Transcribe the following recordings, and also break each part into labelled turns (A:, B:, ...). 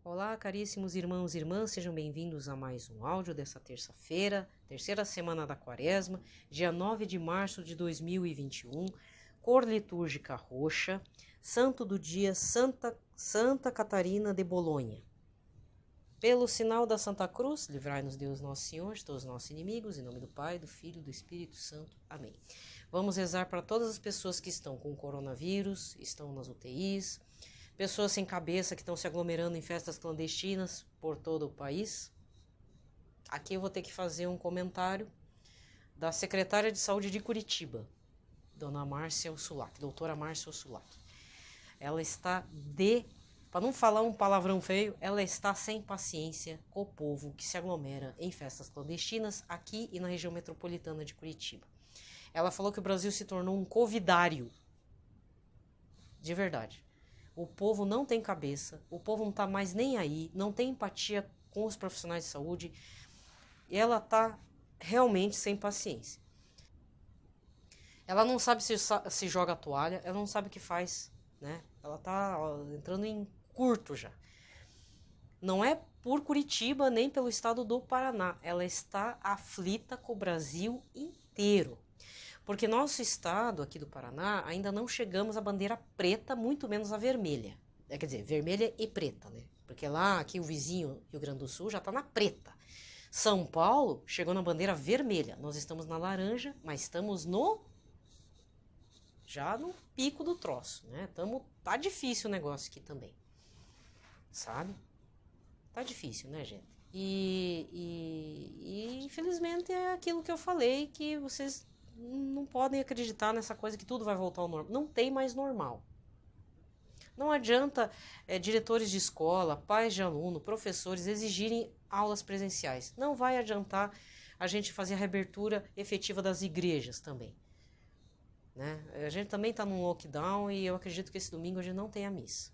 A: Olá, caríssimos irmãos e irmãs, sejam bem-vindos a mais um áudio dessa terça-feira, terceira semana da Quaresma, dia 9 de março de 2021, cor litúrgica roxa, santo do dia Santa Catarina de Bolonha. Pelo sinal da Santa Cruz, livrai-nos Deus Nosso Senhor de todos os nossos inimigos, em nome do Pai, do Filho e do Espírito Santo. Amém. Vamos rezar para todas as pessoas que estão com coronavírus, estão nas UTIs, pessoas sem cabeça que estão se aglomerando em festas clandestinas por todo o país. Aqui eu vou ter que fazer um comentário da secretária de saúde de Curitiba, dona Márcia Ursulac, doutora Márcia Ursulac. Ela está para não falar um palavrão feio, ela está sem paciência com o povo que se aglomera em festas clandestinas aqui e na região metropolitana de Curitiba. Ela falou que o Brasil se tornou um covidário. De verdade. O povo não tem cabeça, o povo não está mais nem aí, não tem empatia com os profissionais de saúde. E ela está realmente sem paciência. Ela não sabe se joga a toalha, ela não sabe o que faz, né? Ela está entrando em curto já. Não é por Curitiba nem pelo estado do Paraná, ela está aflita com o Brasil inteiro. Porque nosso estado aqui do Paraná ainda não chegamos à bandeira preta, muito menos a vermelha. Quer dizer, vermelha e preta, né? Porque lá, aqui o vizinho, Rio Grande do Sul, já está na preta. São Paulo chegou na bandeira vermelha. Nós estamos na laranja, mas estamos já no pico do troço, né? Tá difícil o negócio aqui também. Sabe? Tá difícil, né, gente? E infelizmente é aquilo que eu falei, que vocês não podem acreditar nessa coisa que tudo vai voltar ao normal. Não tem mais normal. Não adianta diretores de escola, pais de aluno, professores exigirem aulas presenciais. Não vai adiantar a gente fazer a reabertura efetiva das igrejas também. Né? A gente também está num lockdown e eu acredito que esse domingo a gente não tem a missa.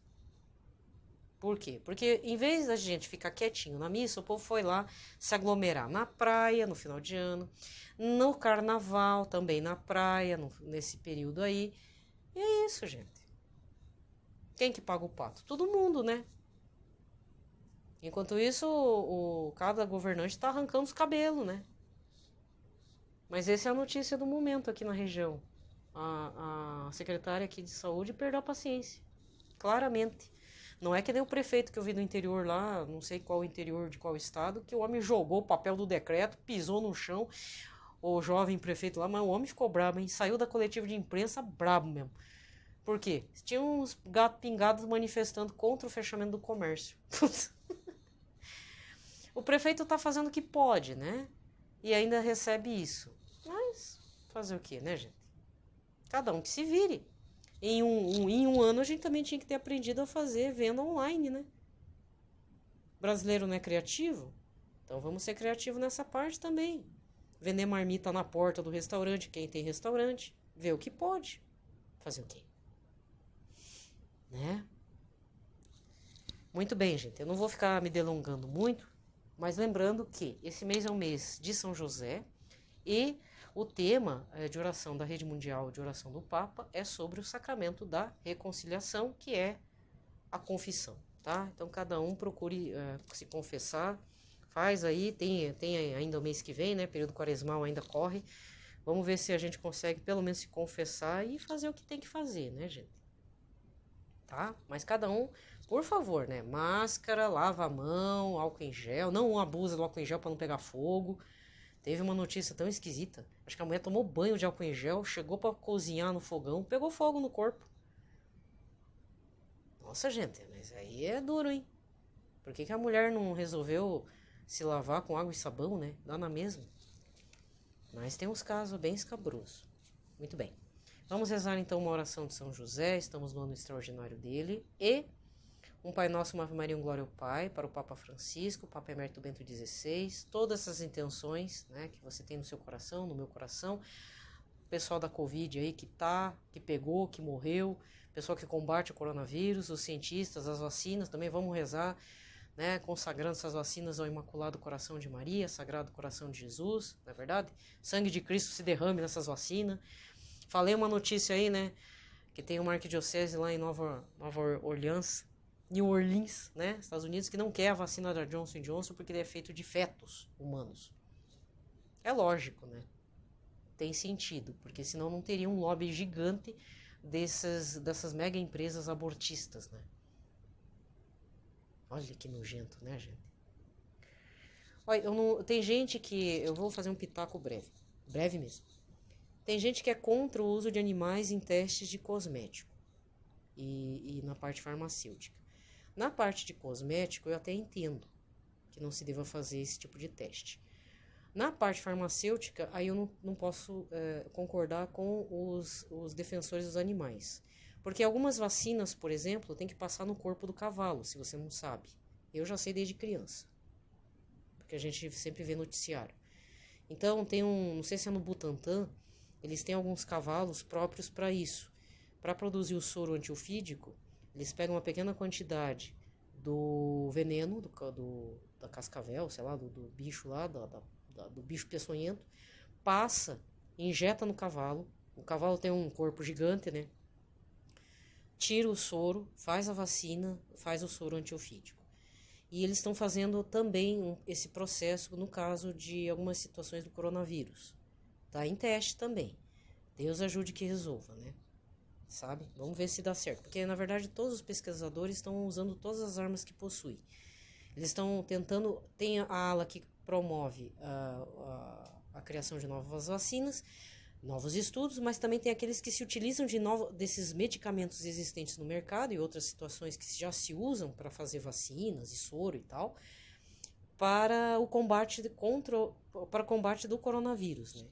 A: Por quê? Porque em vez da gente ficar quietinho na missa, o povo foi lá se aglomerar na praia no final de ano, no carnaval também na praia, nesse período aí. E é isso, gente. Quem que paga o pato? Todo mundo, né? Enquanto isso, cada governante está arrancando os cabelos, né? Mas essa é a notícia do momento aqui na região. A secretária aqui de saúde perdeu a paciência. Claramente. Não é que nem o prefeito que eu vi no interior lá, não sei qual interior de qual estado, que o homem jogou o papel do decreto, pisou no chão, o jovem prefeito lá, mas o homem ficou brabo, hein? Saiu da coletiva de imprensa brabo mesmo. Por quê? Tinha uns gatos pingados manifestando contra o fechamento do comércio. O prefeito tá fazendo o que pode, né? E ainda recebe isso. Mas fazer o quê, né, gente? Cada um que se vire. Em um ano a gente também tinha que ter aprendido a fazer venda online, né? O brasileiro não é criativo? Então vamos ser criativos nessa parte também. Vender marmita na porta do restaurante, quem tem restaurante, ver o que pode. Fazer o quê? Né? Muito bem, gente. Eu não vou ficar me delongando muito, mas lembrando que esse mês é o mês de São José e o tema de oração da Rede Mundial de Oração do Papa é sobre o sacramento da reconciliação, que é a confissão, tá? Então, cada um procure se confessar, faz aí, tem ainda o mês que vem, né? Período quaresmal ainda corre. Vamos ver se a gente consegue pelo menos se confessar e fazer o que tem que fazer, né, gente? Tá? Mas cada um, por favor, né? Máscara, lava a mão, álcool em gel, não abusa do álcool em gel para não pegar fogo. Teve uma notícia tão esquisita. Acho que a mulher tomou banho de álcool em gel, chegou para cozinhar no fogão, pegou fogo no corpo. Nossa, gente, mas aí é duro, hein? Por que a mulher não resolveu se lavar com água e sabão, né? Dá na mesma. Mas tem uns casos bem escabrosos. Muito bem. Vamos rezar então uma oração de São José. Estamos no ano extraordinário dele. E um Pai Nosso, uma Ave Maria, um Glória ao Pai, para o Papa Francisco, o Papa Emérito Bento XVI, todas essas intenções, né, que você tem no seu coração, no meu coração, o pessoal da Covid aí que pegou, que morreu, o pessoal que combate o coronavírus, os cientistas, as vacinas, também vamos rezar, né, consagrando essas vacinas ao Imaculado Coração de Maria, Sagrado Coração de Jesus, não é verdade? Sangue de Cristo se derrame nessas vacinas. Falei uma notícia aí, né, que tem uma arquidiocese lá em Nova Orleans, New Orleans, né? Estados Unidos, que não quer a vacina da Johnson & Johnson porque ele é feito de fetos humanos. É lógico, né? Tem sentido, porque senão não teria um lobby gigante dessas mega empresas abortistas, né? Olha que nojento, né, gente? Olha, tem gente que... Eu vou fazer um pitaco breve. Breve mesmo. Tem gente que é contra o uso de animais em testes de cosmético e na parte farmacêutica. Na parte de cosmético, eu até entendo que não se deva fazer esse tipo de teste. Na parte farmacêutica, aí eu não posso concordar com os defensores dos animais. Porque algumas vacinas, por exemplo, tem que passar no corpo do cavalo, se você não sabe. Eu já sei desde criança. Porque a gente sempre vê noticiário. Então, não sei se é no Butantan, eles têm alguns cavalos próprios para isso. Para produzir o soro antiofídico, eles pegam uma pequena quantidade do veneno, da cascavel, sei lá, do bicho lá, do bicho peçonhento, passa, injeta no cavalo. O cavalo tem um corpo gigante, né? Tira o soro, faz a vacina, faz o soro antiofídico. E eles estão fazendo também esse processo no caso de algumas situações do coronavírus. Tá em teste também. Deus ajude que resolva, né? Sabe? Vamos ver se dá certo. Porque, na verdade, todos os pesquisadores estão usando todas as armas que possuem. Eles estão tentando... Tem a ala que promove a criação de novas vacinas, novos estudos, mas também tem aqueles que se utilizam desses medicamentos existentes no mercado e outras situações que já se usam para fazer vacinas e soro e tal, para o combate para o combate do coronavírus, né?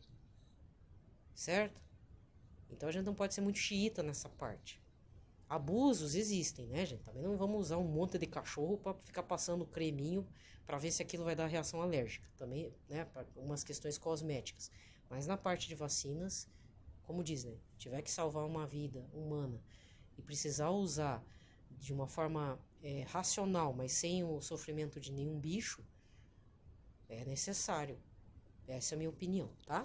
A: Certo? Então a gente não pode ser muito xiita nessa parte. Abusos existem, né, gente? Também não vamos usar um monte de cachorro para ficar passando creminho para ver se aquilo vai dar reação alérgica. Também, né, para umas questões cosméticas. Mas na parte de vacinas, como diz, né? Tiver que salvar uma vida humana e precisar usar de uma forma racional, mas sem o sofrimento de nenhum bicho, é necessário. Essa é a minha opinião, tá?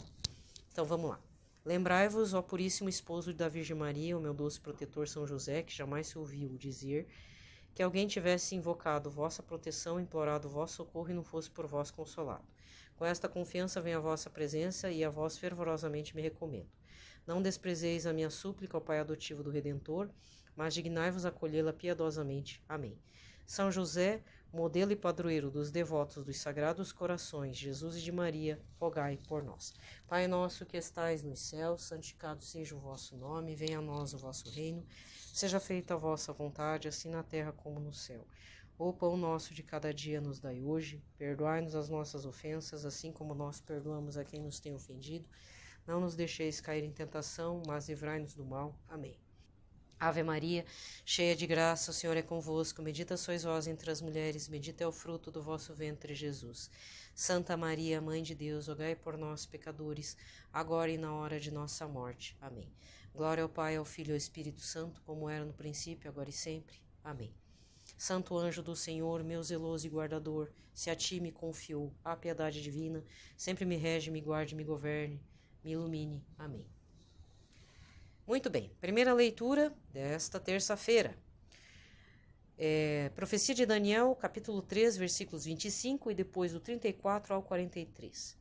A: Então vamos lá. Lembrai-vos, ó puríssimo esposo da Virgem Maria, o meu doce protetor São José, que jamais se ouviu dizer que alguém tivesse invocado vossa proteção, implorado vosso socorro e não fosse por vós consolado. Com esta confiança vem a vossa presença e a vós fervorosamente me recomendo. Não desprezeis a minha súplica ao Pai adotivo do Redentor, mas dignai-vos acolhê-la piedosamente. Amém. São José, modelo e padroeiro dos devotos dos Sagrados Corações, Jesus e de Maria, rogai por nós. Pai nosso que estais nos céus, santificado seja o vosso nome, venha a nós o vosso reino, seja feita a vossa vontade, assim na terra como no céu. O pão nosso de cada dia nos dai hoje, perdoai-nos as nossas ofensas, assim como nós perdoamos a quem nos tem ofendido. Não nos deixeis cair em tentação, mas livrai-nos do mal. Amém. Ave Maria, cheia de graça, o Senhor é convosco. Bendita sois vós entre as mulheres, bendito é o fruto do vosso ventre, Jesus. Santa Maria, Mãe de Deus, rogai por nós, pecadores, agora e na hora de nossa morte. Amém. Glória ao Pai, ao Filho e ao Espírito Santo, como era no princípio, agora e sempre. Amém. Santo anjo do Senhor, meu zeloso e guardador, se a ti me confiou a piedade divina, sempre me rege, me guarde, me governe, me ilumine. Amém. Muito bem, primeira leitura desta terça-feira. Profecia de Daniel, capítulo 3, versículos 25 e depois do 34 ao 43.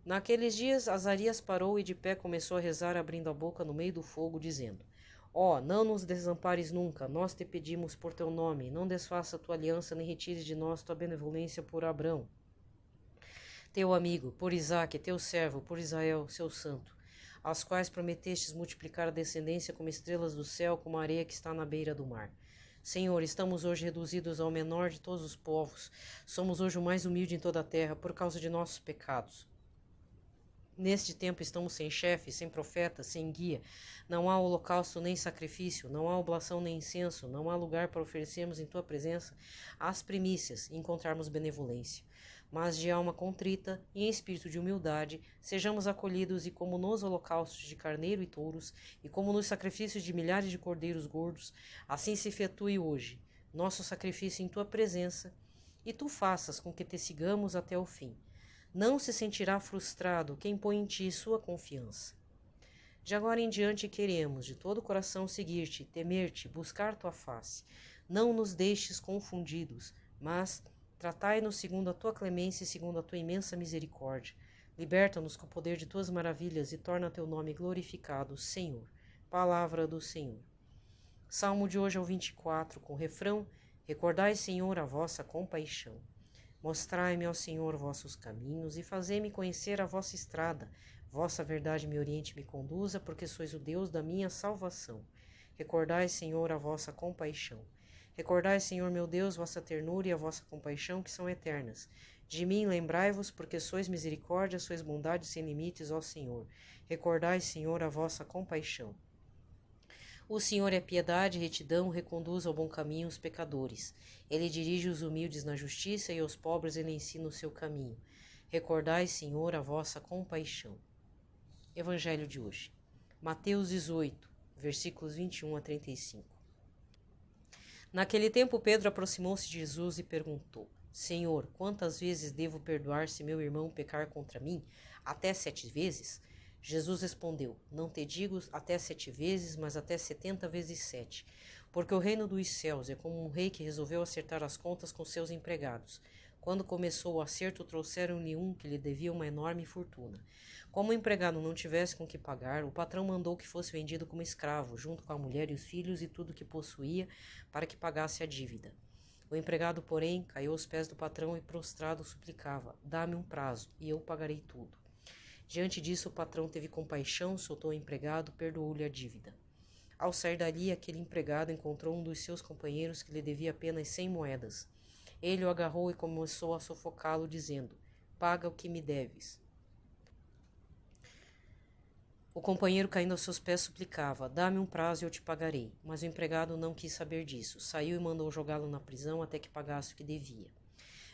A: Naqueles dias, Azarias parou e de pé começou a rezar, abrindo a boca no meio do fogo, dizendo: Ó, não nos desampares nunca, nós te pedimos por teu nome, não desfaça tua aliança, nem retires de nós tua benevolência por Abrão, teu amigo, por Isaque, teu servo, por Israel, seu santo, aos quais prometestes multiplicar a descendência como estrelas do céu, como a areia que está na beira do mar. Senhor, estamos hoje reduzidos ao menor de todos os povos, somos hoje o mais humilde em toda a terra, por causa de nossos pecados. Neste tempo estamos sem chefe, sem profeta, sem guia. Não há holocausto nem sacrifício, não há oblação nem incenso, não há lugar para oferecermos em tua presença as primícias e encontrarmos benevolência. Mas de alma contrita e em espírito de humildade, sejamos acolhidos e como nos holocaustos de carneiro e touros, e como nos sacrifícios de milhares de cordeiros gordos, assim se efetue hoje nosso sacrifício em tua presença, e tu faças com que te sigamos até o fim. Não se sentirá frustrado quem põe em ti sua confiança. De agora em diante queremos de todo o coração seguir-te, temer-te, buscar tua face. Não nos deixes confundidos, mas tratai-nos segundo a tua clemência e segundo a tua imensa misericórdia. Liberta-nos com o poder de tuas maravilhas e torna teu nome glorificado, Senhor. Palavra do Senhor. Salmo de hoje é o 24, com o refrão: Recordai, Senhor, a vossa compaixão. Mostrai-me, ó Senhor, vossos caminhos e fazei-me conhecer a vossa estrada. Vossa verdade me oriente e me conduza, porque sois o Deus da minha salvação. Recordai, Senhor, a vossa compaixão. Recordai, Senhor, meu Deus, vossa ternura e a vossa compaixão, que são eternas. De mim lembrai-vos, porque sois misericórdia, sois bondade sem limites, ó Senhor. Recordai, Senhor, a vossa compaixão. O Senhor é piedade e retidão, reconduz ao bom caminho os pecadores. Ele dirige os humildes na justiça e aos pobres ele ensina o seu caminho. Recordai, Senhor, a vossa compaixão. Evangelho de hoje. Mateus 18, versículos 21 a 35. Naquele tempo Pedro aproximou-se de Jesus e perguntou: Senhor, quantas vezes devo perdoar se meu irmão pecar contra mim? Até 7 vezes? Jesus respondeu: Não te digo até 7 vezes, mas até 70 vezes 7. Porque o reino dos céus é como um rei que resolveu acertar as contas com seus empregados. Quando começou o acerto, trouxeram-lhe um que lhe devia uma enorme fortuna. Como o empregado não tivesse com que pagar, o patrão mandou que fosse vendido como escravo, junto com a mulher e os filhos e tudo que possuía, para que pagasse a dívida. O empregado, porém, caiu aos pés do patrão e prostrado suplicava: Dá-me um prazo, e eu pagarei tudo. Diante disso, o patrão teve compaixão, soltou o empregado, perdoou-lhe a dívida. Ao sair dali, aquele empregado encontrou um dos seus companheiros que lhe devia apenas 100 moedas. Ele o agarrou e começou a sufocá-lo, dizendo: Paga o que me deves. O companheiro, caindo aos seus pés, suplicava: Dá-me um prazo e eu te pagarei. Mas o empregado não quis saber disso. Saiu e mandou jogá-lo na prisão até que pagasse o que devia.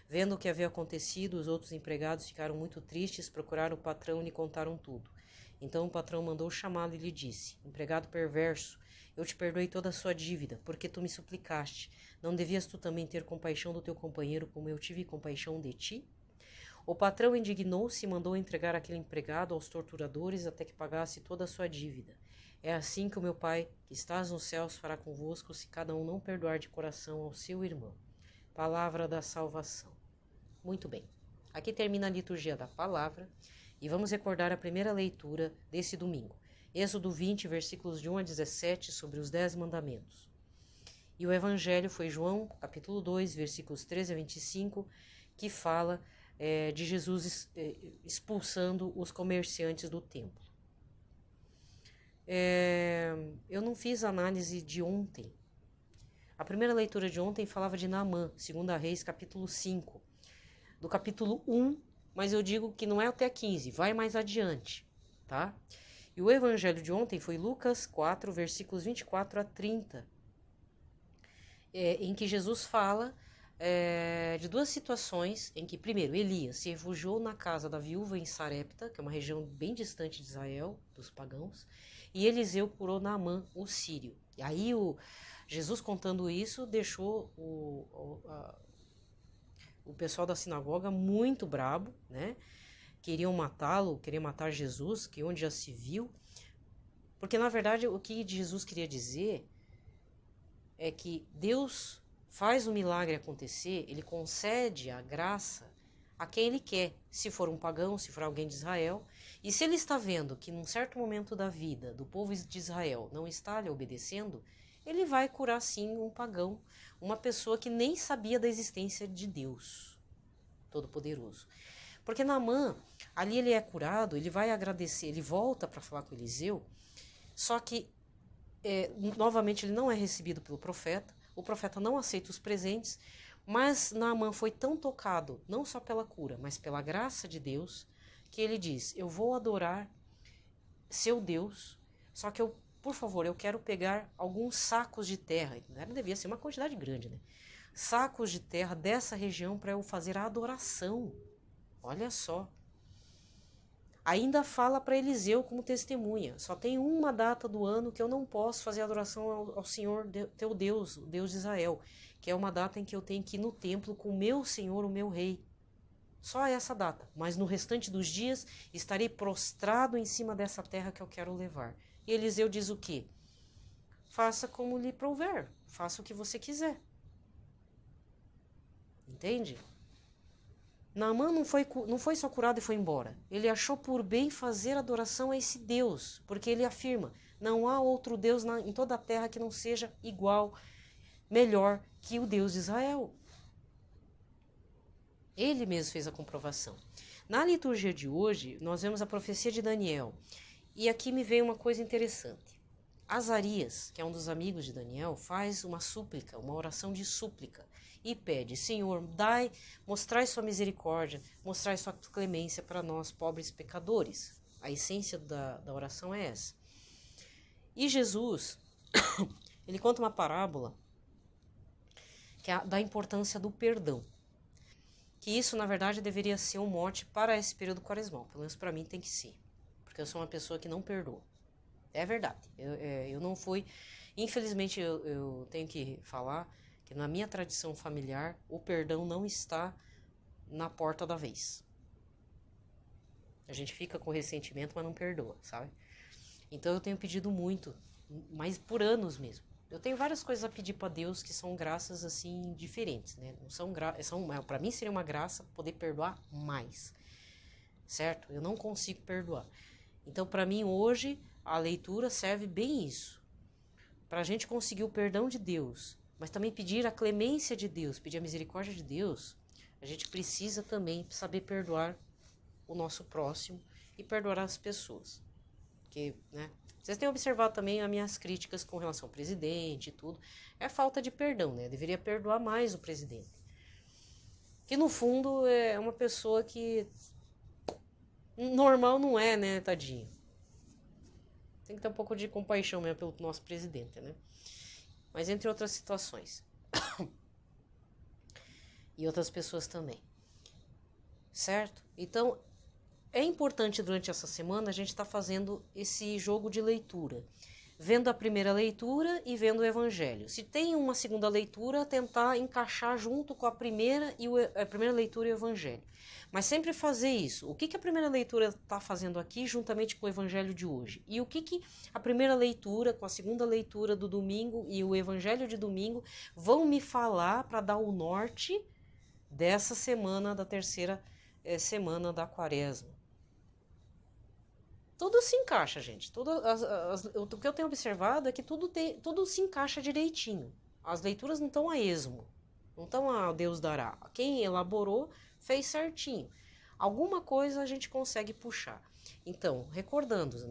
A: Vendo o que havia acontecido, os outros empregados ficaram muito tristes, procuraram o patrão e lhe contaram tudo. Então o patrão mandou chamá-lo e lhe disse: Empregado perverso, eu te perdoei toda a sua dívida, porque tu me suplicaste. Não devias tu também ter compaixão do teu companheiro, como eu tive compaixão de ti? O patrão indignou-se e mandou entregar aquele empregado aos torturadores até que pagasse toda a sua dívida. É assim que o meu Pai, que estás nos céus, fará convosco, se cada um não perdoar de coração ao seu irmão. Palavra da salvação. Muito bem, aqui termina a liturgia da palavra e vamos recordar a primeira leitura desse domingo. Êxodo 20, versículos de 1 a 17, sobre os 10 mandamentos. E o evangelho foi João, capítulo 2, versículos 13 a 25, que fala de Jesus expulsando os comerciantes do templo. Eu não fiz análise de ontem. A primeira leitura de ontem falava de Naamã, 2 Reis, capítulo 5. Do capítulo 1, mas eu digo que não é até 15, vai mais adiante, tá? E o evangelho de ontem foi Lucas 4, versículos 24 a 30, em que Jesus fala de duas situações em que, primeiro, Elias se refugiou na casa da viúva em Sarepta, que é uma região bem distante de Israel, dos pagãos, e Eliseu curou Naamã, o sírio. E aí Jesus, contando isso, deixou o pessoal da sinagoga muito brabo, né? Queriam matá-lo, queriam matar Jesus, que onde já se viu. Porque, na verdade, o que Jesus queria dizer é que Deus faz o milagre acontecer, ele concede a graça a quem ele quer, se for um pagão, se for alguém de Israel. E se ele está vendo que num certo momento da vida do povo de Israel não está lhe obedecendo, ele vai curar sim um pagão, uma pessoa que nem sabia da existência de Deus Todo-Poderoso. Porque Naamã, ali ele é curado, ele vai agradecer, ele volta para falar com Eliseu, só que novamente ele não é recebido pelo profeta, o profeta não aceita os presentes, mas Naamã foi tão tocado, não só pela cura, mas pela graça de Deus, que ele diz: eu vou adorar seu Deus, só que por favor, eu quero pegar alguns sacos de terra, devia ser uma quantidade grande, né? Sacos de terra dessa região para eu fazer a adoração. Olha só. Ainda fala para Eliseu como testemunha: só tem uma data do ano que eu não posso fazer adoração ao Senhor teu Deus, o Deus de Israel, que é uma data em que eu tenho que ir no templo com o meu Senhor, o meu rei. Só essa data, mas no restante dos dias estarei prostrado em cima dessa terra que eu quero levar. E Eliseu diz o quê? Faça como lhe prouver, faça o que você quiser. Entende? Naamã não foi só curado e foi embora. Ele achou por bem fazer adoração a esse Deus, porque ele afirma, não há outro Deus em toda a terra que não seja igual, melhor que o Deus de Israel. Ele mesmo fez a comprovação. Na liturgia de hoje, nós vemos a profecia de Daniel. E aqui me veio uma coisa interessante. Azarias, que é um dos amigos de Daniel, faz uma súplica, uma oração de súplica, e pede, Senhor, mostrai sua misericórdia, mostrai sua clemência para nós, pobres pecadores. A essência da oração é essa. E Jesus, ele conta uma parábola que é da importância do perdão. Que isso, na verdade, deveria ser um mote para esse período quaresmal. Pelo menos para mim tem que ser. Porque eu sou uma pessoa que não perdoa. É verdade. Eu não fui... Infelizmente, eu tenho que falar que na minha tradição familiar, o perdão não está na porta da vez. A gente fica com ressentimento, mas não perdoa, sabe? Então eu tenho pedido muito, mas por anos mesmo. Eu tenho várias coisas a pedir para Deus que são graças assim diferentes, né? Não são para mim seria uma graça poder perdoar mais, certo? Eu não consigo perdoar. Então para mim hoje a leitura serve bem isso, para a gente conseguir o perdão de Deus, mas também pedir a clemência de Deus, pedir a misericórdia de Deus. A gente precisa também saber perdoar o nosso próximo e perdoar as pessoas, porque, né? Vocês têm observado também as minhas críticas com relação ao presidente e tudo. É falta de perdão, né? Eu deveria perdoar mais o presidente. Que no fundo é uma pessoa que normal não é, né, tadinho? Tem que ter um pouco de compaixão mesmo pelo nosso presidente, né? Mas entre outras situações. E outras pessoas também. Certo? Então, é importante durante essa semana a gente estar fazendo esse jogo de leitura. Vendo a primeira leitura e vendo o evangelho. Se tem uma segunda leitura, tentar encaixar junto com a primeira leitura e o evangelho. Mas sempre fazer isso. O que a primeira leitura está fazendo aqui juntamente com o evangelho de hoje? E o que a primeira leitura com a segunda leitura do domingo e o evangelho de domingo vão me falar para dar o norte dessa semana, da terceira semana da quaresma. Tudo se encaixa, gente. O que eu tenho observado é que tudo se encaixa direitinho. As leituras não estão a esmo. Não estão a Deus dará. Quem elaborou fez certinho. Alguma coisa a gente consegue puxar. Então, recordamos.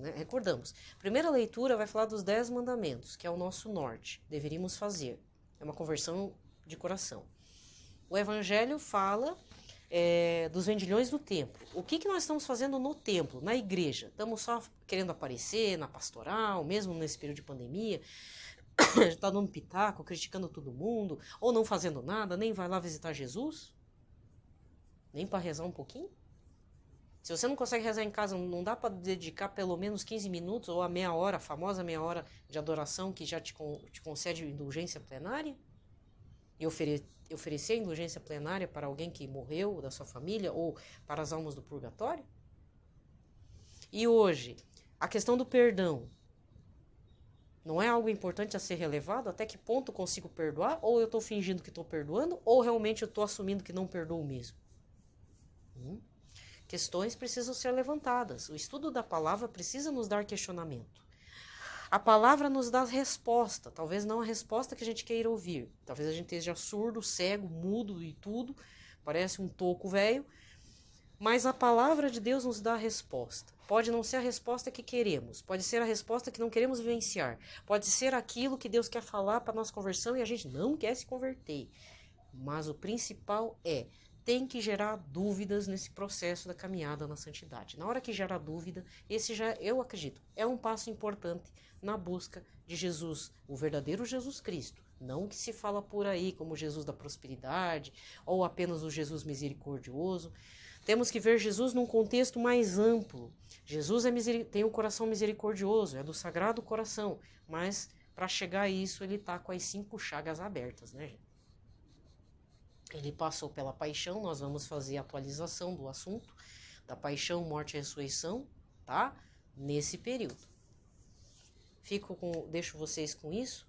A: Primeira leitura vai falar dos 10 mandamentos, que é o nosso norte. Deveríamos fazer. É uma conversão de coração. O evangelho fala... dos vendilhões do templo. O que nós estamos fazendo no templo, na igreja? Estamos só querendo aparecer na pastoral, mesmo nesse período de pandemia, está dando pitaco, criticando todo mundo, ou não fazendo nada, nem vai lá visitar Jesus? Nem para rezar um pouquinho? Se você não consegue rezar em casa, não dá para dedicar pelo menos 15 minutos ou a meia hora, a famosa meia hora de adoração que já te concede indulgência plenária? E oferecer indulgência plenária para alguém que morreu da sua família ou para as almas do purgatório? E hoje, a questão do perdão não é algo importante a ser relevado? Até que ponto consigo perdoar? Ou eu estou fingindo que estou perdoando? Ou realmente eu estou assumindo que não perdoo mesmo? Questões precisam ser levantadas. O estudo da palavra precisa nos dar questionamento. A palavra nos dá resposta, talvez não a resposta que a gente queira ouvir. Talvez a gente esteja surdo, cego, mudo e tudo, parece um toco velho. Mas a palavra de Deus nos dá a resposta. Pode não ser a resposta que queremos, pode ser a resposta que não queremos vivenciar. Pode ser aquilo que Deus quer falar para a nossa conversão e a gente não quer se converter. Mas o principal tem que gerar dúvidas nesse processo da caminhada na santidade. Na hora que gerar dúvida, esse já, eu acredito, é um passo importante na busca de Jesus, o verdadeiro Jesus Cristo. Não o que se fala por aí como Jesus da prosperidade ou apenas o Jesus misericordioso. Temos que ver Jesus num contexto mais amplo. Jesus tem um coração misericordioso, é do Sagrado Coração, mas para chegar a isso ele está com as 5 chagas abertas, né, gente? Ele passou pela paixão, nós vamos fazer a atualização do assunto da paixão, morte e ressurreição, tá? Nesse período. Deixo vocês com isso.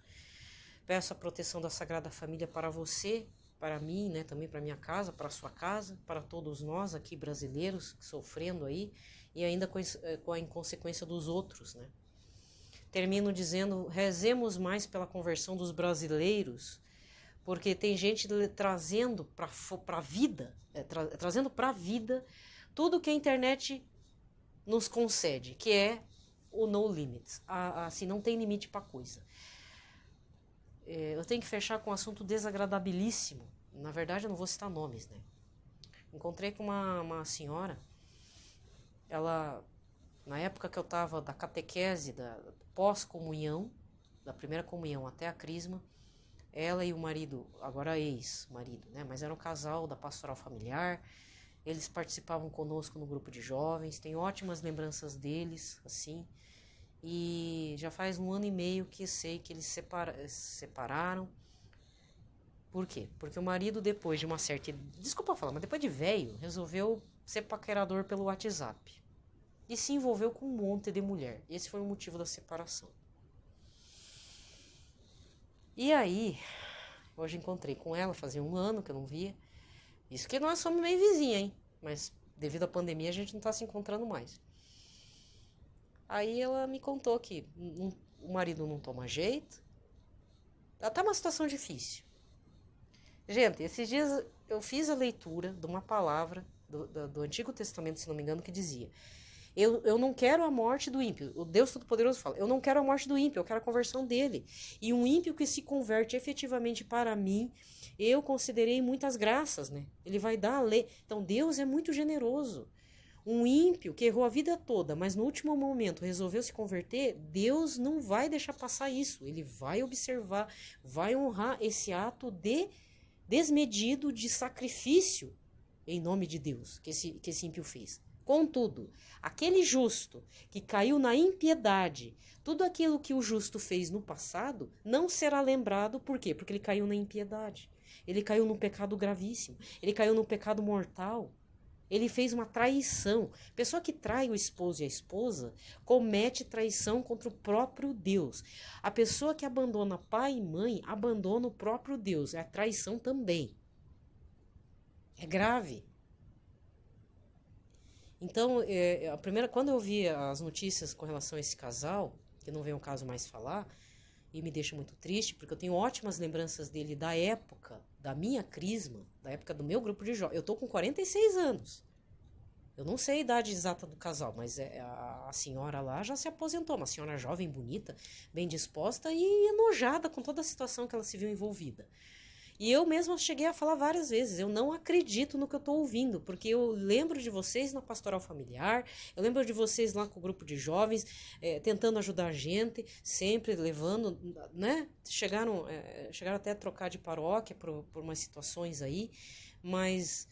A: Peço a proteção da Sagrada Família para você, para mim, né, também para minha casa, para a sua casa, para todos nós aqui brasileiros sofrendo aí e ainda com a inconsequência dos outros, né? Termino dizendo, rezemos mais pela conversão dos brasileiros, porque tem gente trazendo para a vida, trazendo para a vida tudo que a internet nos concede, que é o no limits, assim, não tem limite para coisa. Eu tenho que fechar com um assunto desagradabilíssimo, na verdade eu não vou citar nomes, né? Encontrei com uma senhora, ela, na época que eu estava da catequese, da pós-comunhão, da primeira comunhão até a crisma, ela e o marido, agora ex-marido, né? Mas era um casal da pastoral familiar, eles participavam conosco no grupo de jovens, tenho ótimas lembranças deles, assim, e já faz 1 ano e meio que sei que eles separaram. Por quê? Porque o marido, depois de uma certa... Desculpa falar, mas depois de velho, resolveu ser paquerador pelo WhatsApp. E se envolveu com um monte de mulher. Esse foi o motivo da separação. E aí, hoje encontrei com ela, fazia 1 ano que eu não via. Isso que nós somos meio vizinha, hein? Mas devido à pandemia a gente não tá se encontrando mais. Aí ela me contou que o marido não toma jeito. Tá uma situação difícil. Gente, esses dias eu fiz a leitura de uma palavra do Antigo Testamento, se não me engano, que dizia: eu não quero a morte do ímpio. O Deus Todo-Poderoso fala: eu não quero a morte do ímpio, eu quero a conversão dele. E um ímpio que se converte efetivamente para mim, eu considerei muitas graças, né? Ele vai dar a lei. Então Deus é muito generoso. Um ímpio que errou a vida toda, mas no último momento resolveu se converter, Deus não vai deixar passar isso. Ele vai observar, vai honrar esse ato desmedido de sacrifício em nome de Deus que esse ímpio fez. Contudo, aquele justo que caiu na impiedade, tudo aquilo que o justo fez no passado não será lembrado. Por quê? Porque ele caiu na impiedade. Ele caiu num pecado gravíssimo. Ele caiu num pecado mortal. Ele fez uma traição. Pessoa que trai o esposo e a esposa comete traição contra o próprio Deus. A pessoa que abandona pai e mãe abandona o próprio Deus. É traição também. É grave. Então, quando eu vi as notícias com relação a esse casal, que não vem ao caso mais falar, e me deixa muito triste, porque eu tenho ótimas lembranças dele da época da minha crisma, da época do meu grupo de jovens. Eu tô com 46 anos. Eu não sei a idade exata do casal, mas a senhora lá já se aposentou, uma senhora jovem, bonita, bem disposta e enojada com toda a situação que ela se viu envolvida. E eu mesma cheguei a falar várias vezes, eu não acredito no que eu estou ouvindo, porque eu lembro de vocês na pastoral familiar, eu lembro de vocês lá com o grupo de jovens, tentando ajudar a gente, sempre levando, né? Chegaram até a trocar de paróquia por umas situações aí, mas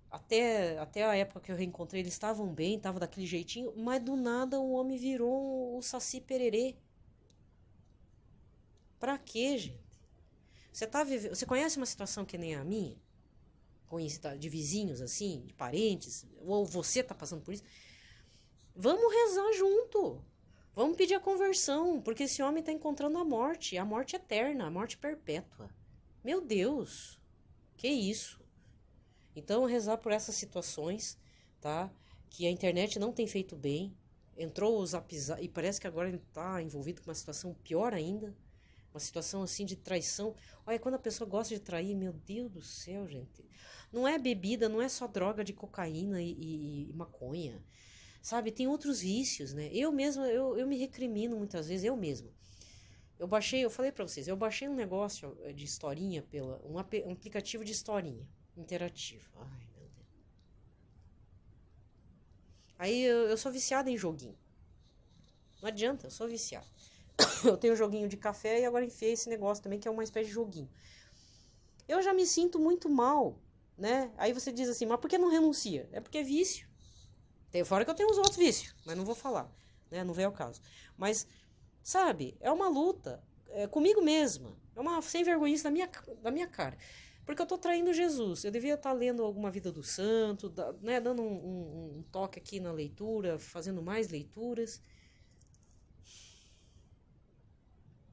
A: até a época que eu reencontrei, eles estavam bem, estavam daquele jeitinho, mas do nada o homem virou o Saci Pererê. Pra quê, gente? Você conhece uma situação que nem a minha? De vizinhos, assim, de parentes? Ou você tá passando por isso? Vamos rezar junto. Vamos pedir a conversão, porque esse homem tá encontrando a morte eterna, a morte perpétua. Meu Deus, que isso? Então, rezar por essas situações, tá? Que a internet não tem feito bem. Entrou o Zap Zap, e parece que agora ele tá envolvido com uma situação pior ainda. Uma situação assim de traição. Olha, quando a pessoa gosta de trair, meu Deus do céu, gente. Não é bebida, não é só droga de cocaína e maconha. Sabe, tem outros vícios, né? Eu mesma, eu me recrimino muitas vezes, eu mesma. Eu falei pra vocês, eu baixei um negócio de historinha, um aplicativo de historinha interativo. Ai, meu Deus. Aí eu sou viciada em joguinho. Não adianta, eu sou viciada. Eu tenho um joguinho de café e agora enfiei esse negócio também, que é uma espécie de joguinho. Eu já me sinto muito mal, né? Aí você diz assim, mas por que não renuncia? É porque é vício. Fora que eu tenho os outros vícios, mas não vou falar, né? Não vem ao caso. Mas, sabe, é uma luta comigo mesma. É uma sem vergonhice da minha cara. Porque eu tô traindo Jesus. Eu devia estar lendo alguma vida do santo, né? Dando um toque aqui na leitura, fazendo mais leituras.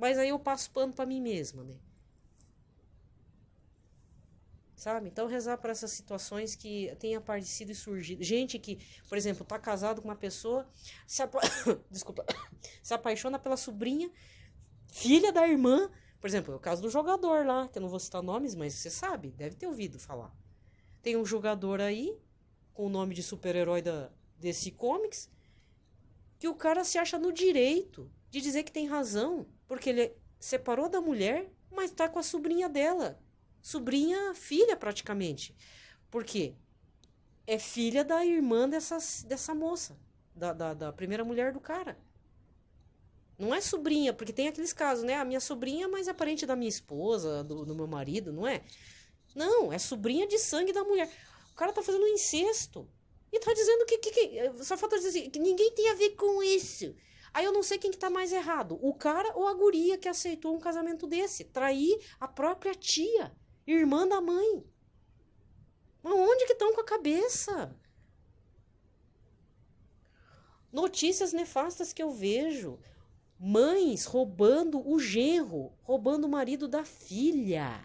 A: Mas aí eu passo pano pra mim mesma, né? Sabe? Então, rezar para essas situações que tenha aparecido e surgido. Gente que, por exemplo, tá casado com uma pessoa, desculpa, se apaixona pela sobrinha, filha da irmã. Por exemplo, é o caso do jogador lá, que eu não vou citar nomes, mas você sabe, deve ter ouvido falar. Tem um jogador aí, com o nome de super-herói da DC Comics, que o cara se acha no direito de dizer que tem razão, porque ele separou da mulher, mas tá com a sobrinha dela. Sobrinha, filha praticamente. Por quê? É filha da irmã dessa moça, da primeira mulher do cara. Não é sobrinha, porque tem aqueles casos, né? A minha sobrinha, mas é parente da minha esposa, do meu marido, não é? Não, é sobrinha de sangue da mulher. O cara tá fazendo um incesto. E tá dizendo que só falta dizer assim, que ninguém tem a ver com isso. Aí eu não sei quem que tá mais errado, o cara ou a guria que aceitou um casamento desse. Trair a própria tia, irmã da mãe. Mas onde que estão com a cabeça? Notícias nefastas que eu vejo. Mães roubando o genro, roubando o marido da filha.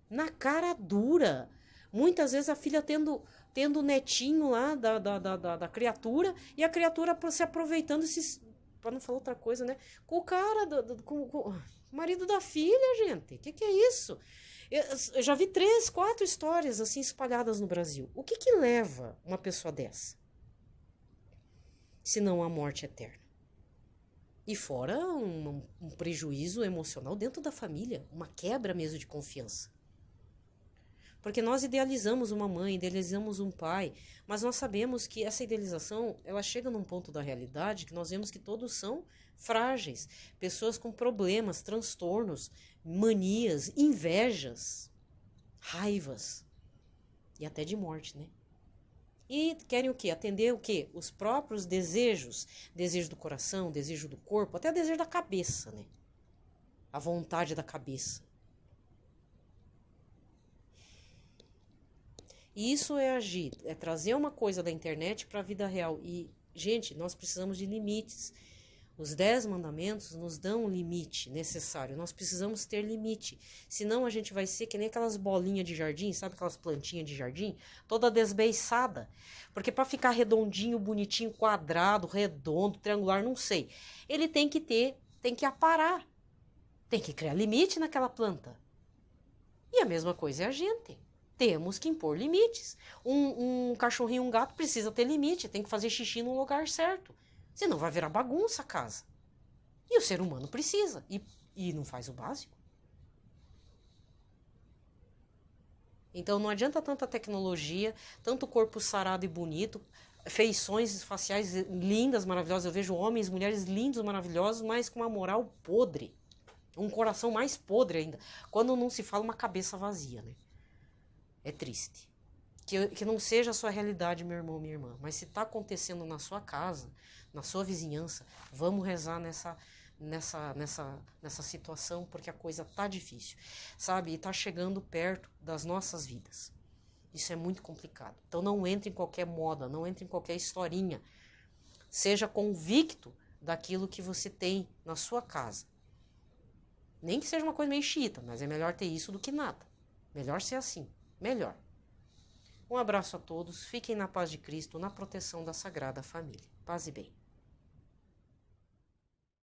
A: Na cara dura. Muitas vezes a filha tendo o netinho lá da criatura e a criatura se aproveitando, para não falar outra coisa, né? Com o cara, com o marido da filha, gente. Que é isso? Eu já vi 3, 4 histórias assim espalhadas no Brasil. O que leva uma pessoa dessa? Se não a morte eterna. E fora um prejuízo emocional dentro da família, uma quebra mesmo de confiança. Porque nós idealizamos uma mãe, idealizamos um pai, mas nós sabemos que essa idealização, ela chega num ponto da realidade que nós vemos que todos são frágeis, pessoas com problemas, transtornos, manias, invejas, raivas e até de morte, né? E querem o quê? Atender o quê? Os próprios desejos, desejo do coração, desejo do corpo, até desejo da cabeça, né? A vontade da cabeça. E isso é agir, é trazer uma coisa da internet para a vida real. E, gente, nós precisamos de limites. Os 10 mandamentos nos dão um limite necessário. Nós precisamos ter limite. Senão a gente vai ser que nem aquelas bolinhas de jardim, sabe aquelas plantinhas de jardim? Toda desbeiçada. Porque para ficar redondinho, bonitinho, quadrado, redondo, triangular, não sei. Ele tem que aparar. Tem que criar limite naquela planta. E a mesma coisa é a gente. Temos que impor limites. Um cachorrinho, um gato precisa ter limite, tem que fazer xixi no lugar certo. Senão vai virar bagunça a casa. E o ser humano precisa. E não faz o básico. Então não adianta tanta tecnologia, tanto corpo sarado e bonito, feições faciais lindas, maravilhosas. Eu vejo homens, mulheres lindos, maravilhosos, mas com uma moral podre. Um coração mais podre ainda. Quando não se fala uma cabeça vazia, né? É triste. Que não seja a sua realidade, meu irmão, minha irmã. Mas se está acontecendo na sua casa, na sua vizinhança, vamos rezar nessa situação, porque a coisa tá difícil, sabe? E tá chegando perto das nossas vidas. Isso é muito complicado. Então não entre em qualquer moda, não entre em qualquer historinha. Seja convicto daquilo que você tem na sua casa. Nem que seja uma coisa meio xiita, mas é melhor ter isso do que nada. Melhor ser assim. Melhor. Um abraço a todos, fiquem na paz de Cristo, na proteção da Sagrada Família. Paz e bem.